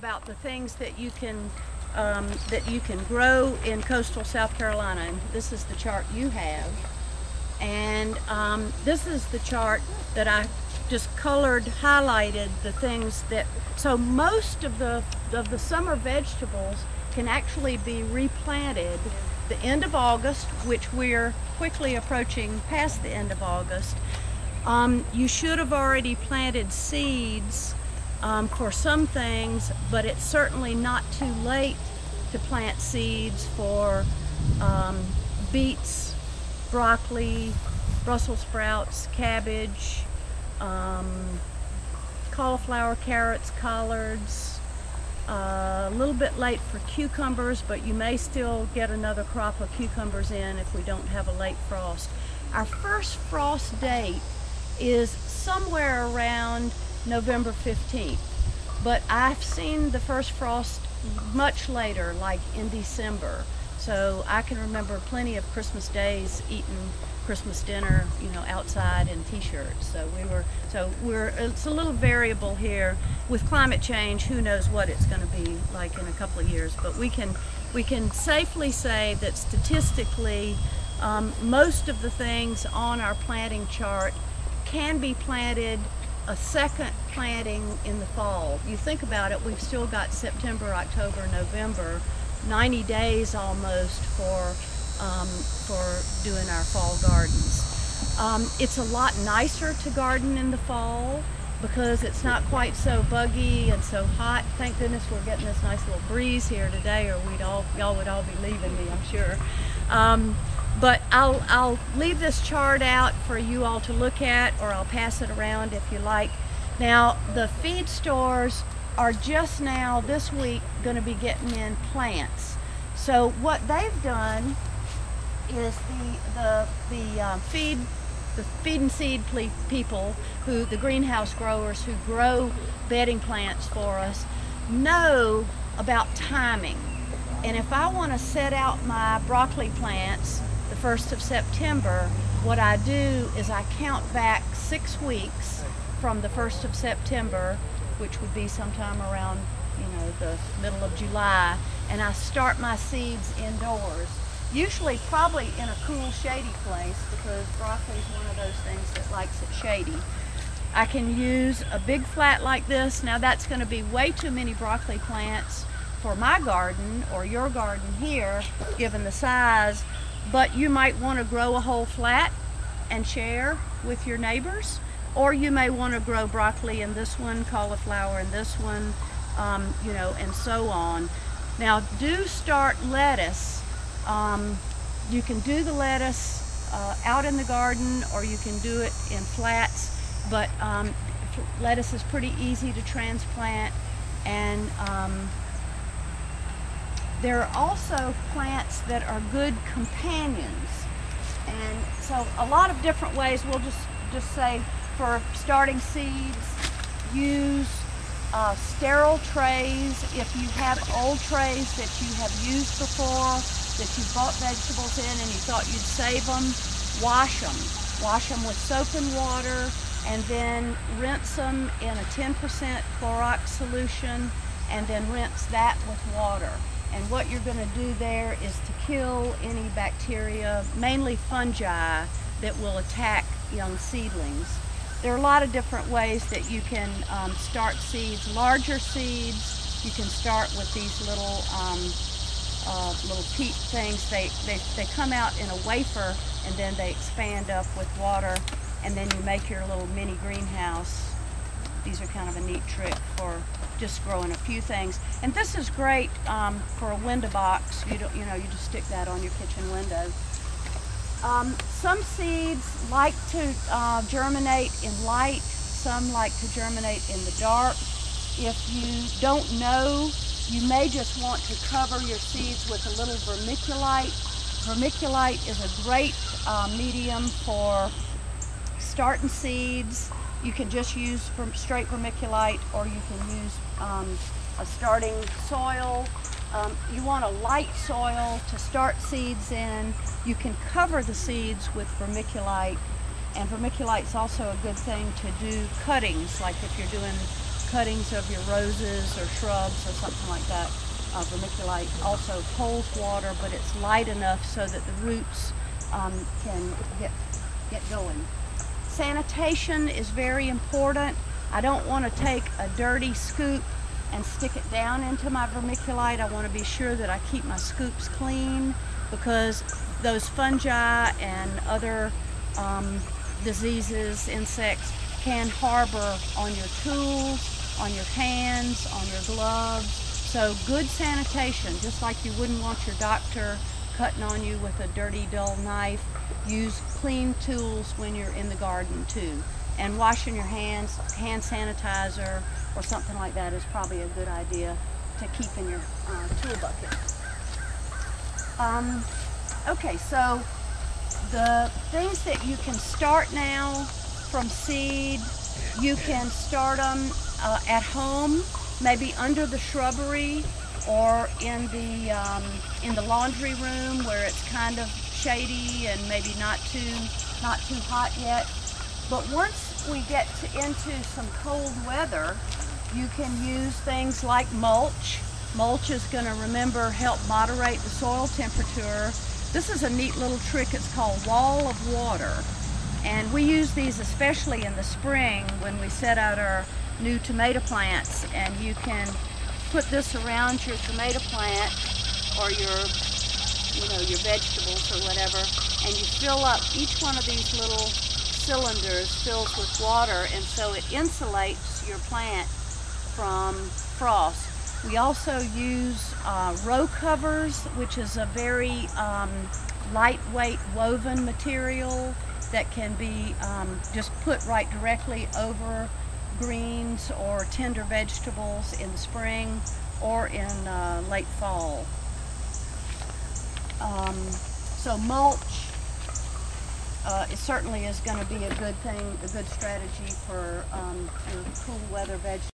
about the things that you can grow in coastal South Carolina. And this is the chart you have, and this is the chart that I just highlighted the things that. So most of the summer vegetables can actually be replanted the end of August, which we're quickly approaching past the end of August. You should have already planted seeds for some things, but it's certainly not too late to plant seeds for beets, broccoli, Brussels sprouts, cabbage, cauliflower, carrots, collards. A little bit late for cucumbers, but you may still get another crop of cucumbers in if we don't have a late frost. Our first frost date is somewhere around November 15th, but I've seen the first frost much later, like in December. So I can remember plenty of Christmas days eating Christmas dinner, you know, outside in t-shirts. So it's a little variable here with climate change. Who knows what it's going to be like in a couple of years, but we can safely say that statistically most of the things on our planting chart can be planted a second planting in the fall. You think about it, we've still got September, October, November, 90 days almost for doing our fall gardens. It's a lot nicer to garden in the fall because it's not quite so buggy and so hot. Thank goodness we're getting this nice little breeze here today, or y'all would all be leaving me, I'm sure. But I'll leave this chart out for you all to look at, or I'll pass it around if you like. Now, the feed stores are just now, this week, going to be getting in plants. So what they've done is the feed and seed people, the greenhouse growers who grow bedding plants for us, know about timing. And if I want to set out my broccoli plants the 1st of September, what I do is I count back 6 weeks from the 1st of September, which would be sometime around, you know, the middle of July, and I start my seeds indoors. Usually probably in a cool, shady place, because broccoli is one of those things that likes it shady. I can use a big flat like this. Now that's going to be way too many broccoli plants for my garden or your garden here, given the size, but you might want to grow a whole flat and share with your neighbors, or you may want to grow broccoli in this one, cauliflower in this one, you know, and so on. Now do start lettuce. You can do the lettuce out in the garden, or you can do it in flats, but lettuce is pretty easy to transplant, and there are also plants that are good companions. And so a lot of different ways. We'll just say for starting seeds, use sterile trays. If you have old trays that you have used before, that you bought vegetables in and you thought you'd save them, wash them. Wash them with soap and water, and then rinse them in a 10% Clorox solution, and then rinse that with water. And what you're going to do there is to kill any bacteria, mainly fungi, that will attack young seedlings. There are a lot of different ways that you can start seeds. Larger seeds, you can start with these little peat things. They come out in a wafer, and then they expand up with water, and then you make your little mini greenhouse. These are kind of a neat trick for just growing a few things. And this is great for a window box. You just stick that on your kitchen window. Some seeds like to germinate in light. Some like to germinate in the dark. If you don't know, you may just want to cover your seeds with a little vermiculite. Vermiculite is a great medium for starting seeds. You can just use straight vermiculite, or you can use a starting soil. You want a light soil to start seeds in. You can cover the seeds with vermiculite, and vermiculite is also a good thing to do cuttings, like if you're doing cuttings of your roses or shrubs or something like that. Vermiculite also holds water, but it's light enough so that the roots can get going. Sanitation is very important. I don't want to take a dirty scoop and stick it down into my vermiculite. I want to be sure that I keep my scoops clean, because those fungi and other diseases, insects, can harbor on your tools, on your hands, on your gloves. So good sanitation, just like you wouldn't want your doctor cutting on you with a dirty, dull knife. Use clean tools when you're in the garden too. And washing your hands, hand sanitizer or something like that is probably a good idea to keep in your tool bucket. Okay, so the things that you can start now from seed, you can start them at home, maybe under the shrubbery or in the laundry room where it's kind of shady and maybe not too hot yet. But once we get into some cold weather, you can use things like mulch. Mulch is going to, help moderate the soil temperature. This is a neat little trick. It's called wall of water. And we use these especially in the spring when we set out our new tomato plants. And you can put this around your tomato plant or your vegetables or whatever, and you fill up each one of these little cylinders fills with water, and so it insulates your plant from frost. We also use row covers, which is a very lightweight woven material that can be just put right directly over greens or tender vegetables in the spring or in late fall. So mulch it certainly is going to be a good thing, a good strategy for your cool weather vegetables.